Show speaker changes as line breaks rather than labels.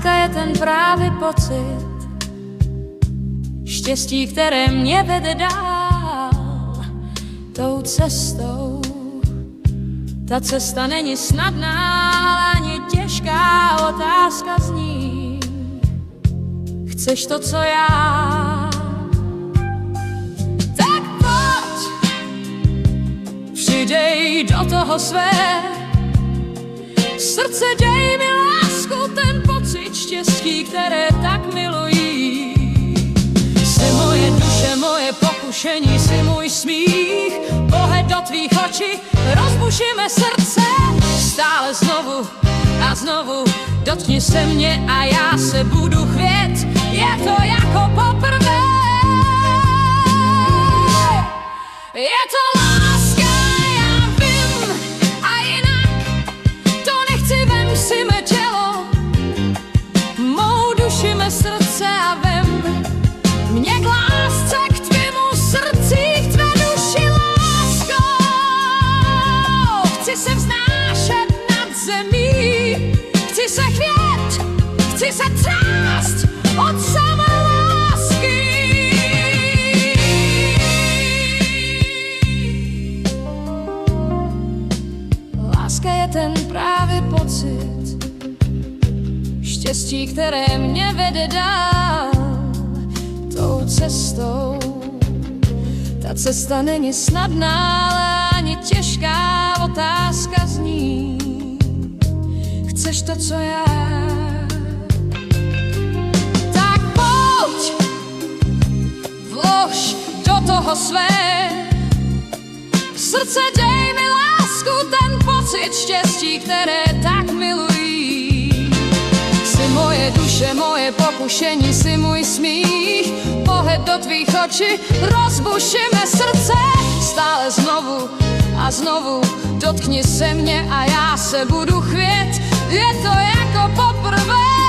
Láska je ten právě pocit štěstí, které mě vede dál tou cestou. Ta cesta není snadná, ale ani těžká, otázka zní: chceš to, co já? Tak pojď, přidej do toho své srdce, dej mi lásku, ten pocit štěstí, které tak milují. Jsi moje duše, moje pokušení, jsi můj smích, pohled do tvých očí, rozbušíme srdce. Stále znovu a znovu dotkni se mě a já se budu chvět. Je to jako poprvé, je to láska, já vím, a jinak to nechci. Vem si mé tělo, mou duši, mé srdce a vem mě k lásce, k tvému srdci, k tvé duši, lásko. Chci se vznášet nad zemí, chci se chvět, chci se třást od samé lásky. Láska je ten právě pocit štěstí, které mě vede dál tou cestou. Ta cesta není snadná, ale ani těžká, otázka zní: chceš to, co já? Tak pojď, vlož do toho své srdce, dej mi lásku, ten pocit štěstí, které tak milují. Jsi moje duše, moje pokušení, jsi můj smích, pohled do tvých očí, rozbušíme srdce. Stále znovu a znovu dotkni se mě a já se budu chvět. Je to jako poprvé.